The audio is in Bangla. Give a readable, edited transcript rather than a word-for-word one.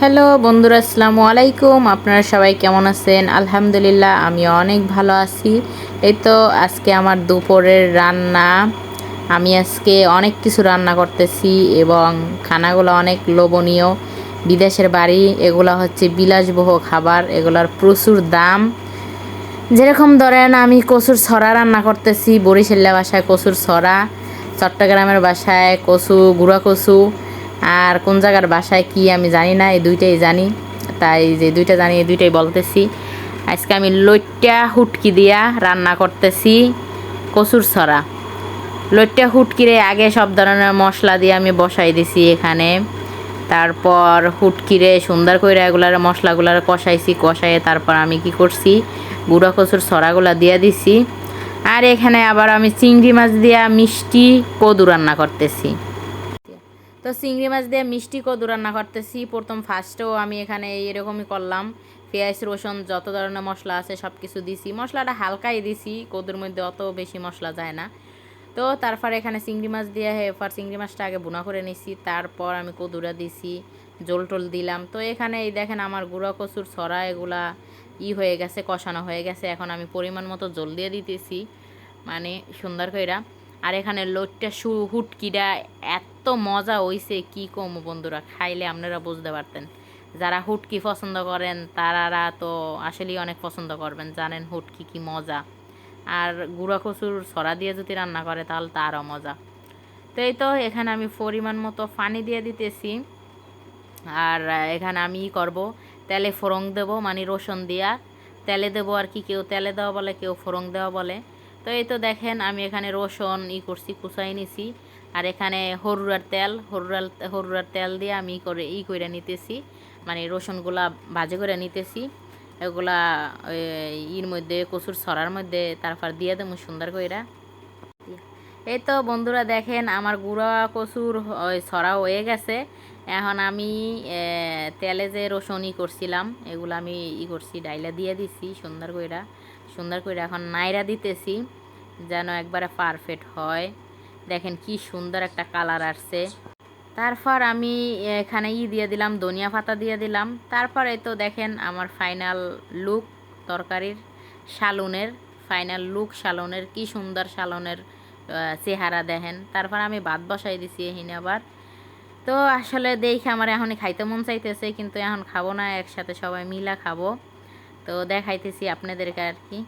হ্যালো বন্ধুরা, আসসালামু আলাইকুম। আপনারা সবাই কেমন আছেন? আলহামদুলিল্লাহ, আমি অনেক ভালো আছি। এই তো আজকে আমার দুপুরের রান্না। আমি আজকে অনেক কিছু রান্না করতেছি এবং খানাগুলো অনেক লোভনীয়। বিদেশের বাড়ি, এগুলো হচ্ছে বিলাসবহ খাবার, এগুলোর প্রচুর দাম। যেরকম ধরেন, আমি কচুর ছড়া রান্না করতেছি, বরিশালের বাসায় কচুর ছড়া, চট্টগ্রামের বাসায় কচু, গুঁড়া কচু, আর কোন জায়গার বাসায় কি আমি জানি না, এই দুইটাই জানি। তাই যে দুইটা জানি এই দুইটাই বলতেছি। আজকে আমি লইট্টা হুটকি দিয়া রান্না করতেছি কচুর ছড়া। লইট্টা হুটকিরে আগে সব ধরনের মশলা দিয়ে আমি বসাই দিছি এখানে। তারপর হুটকিরে সুন্দর করে এগুলার মশলাগুলার কষাইয়ে তারপর আমি কি করছি, গুঁড়া কচুর ছড়াগুলা দিয়ে দিছি। আর এখানে আবার আমি চিংড়ি মাছ দিয়া মিষ্টি কদু রান্না করতেছি। তো চিংড়ি মাছ দিয়ে মিষ্টি কদু রান্না করতেছি। প্রথম ফার্স্টেও আমি এখানে এরকমই করলাম, পেঁয়াজ রসুন যত ধরনের মশলা আছে সব কিছু দিছি। মশলাটা হালকাই দিছি, কদুর মধ্যে অত বেশি মশলা যায় না। তো তারপর এখানে চিংড়ি মাছ দিয়ে এরপর চিংড়ি মাছটা আগে ভুনা করে নিছি, তারপর আমি কদুরা দিছি, জোল টোল দিলাম। তো এখানে এই দেখেন আমার গুঁড়া কচুর ছড়া এগুলা হয়ে গেছে, কষানো হয়ে গেছে। এখন আমি পরিমাণ মতো জল দিয়ে দিতেছি, মানে সুন্দর কইরা। আর এখানে লইট্টা হুটকিটা এত মজা হইছে কি কম বন্ধুরা, খাইলে আপনারা বুঝতে পারতেন। যারা হুটকি পছন্দ করেন তারা তো আসলেই অনেক পছন্দ করবেন, জানেন হুটকি কি মজা। আর গুঁড়া কচুর ছড়া দিয়ে যদি রান্না করে তাহলে তো আরও মজা। তো এই তো এখানে আমি পরিমাণ মতো পানি দিয়ে দিতেছি। আর এখানে আমি করব, তেলে ফোড়ন দেবো, মানে রসুন দিয়া তেলে দেবো আর কি। কেউ তেলে দেওয়া বলে, কেউ ফোড়ন দেওয়া বলে। তো এই তো দেখেন আমি এখানে রসুন করছি, কুচাই নিছি। আর এখানে হরুরার তেল দিয়ে আমি করে নিতেছি, মানে রসুনগুলা ভাজি করে নিতেছি। এগুলা মধ্যে কচুর ছড়ার মধ্যে তারপর দিয়ে দেবো সুন্দর কইরা। এই তো বন্ধুরা দেখেন আমার গুঁড়া কচুর ছড়া হয়ে গেছে। এখন আমি তেলে যে রসুন করছিলাম এগুলো আমি করছি, ডাইলা দিয়ে দিছি সুন্দর কইরা এখন নাইরা দিতেছি যেন একবারে পারফেক্ট হয়। দেখেন কি সুন্দর একটা কালার আসছে। তারপর আমি এখানে দিয়ে দিলাম, ধনিয়া পাতা দিয়ে দিলাম। তারপর এই তো দেখেন আমার ফাইনাল লুক তরকারির, শালুনের ফাইনাল লুক, শালনের কি সুন্দর শালনের চেহারা দেখেন। তারপর আমি ভাত বসাই দিছি এখানে আবার। তো আসলে দেখে আমার এখনই খাইতে মন চাইতেছে, কিন্তু এখন খাবো না, একসাথে সবাই মিলা খাবো। তো দেখাইতেছি আপনাদেরকে আর কি।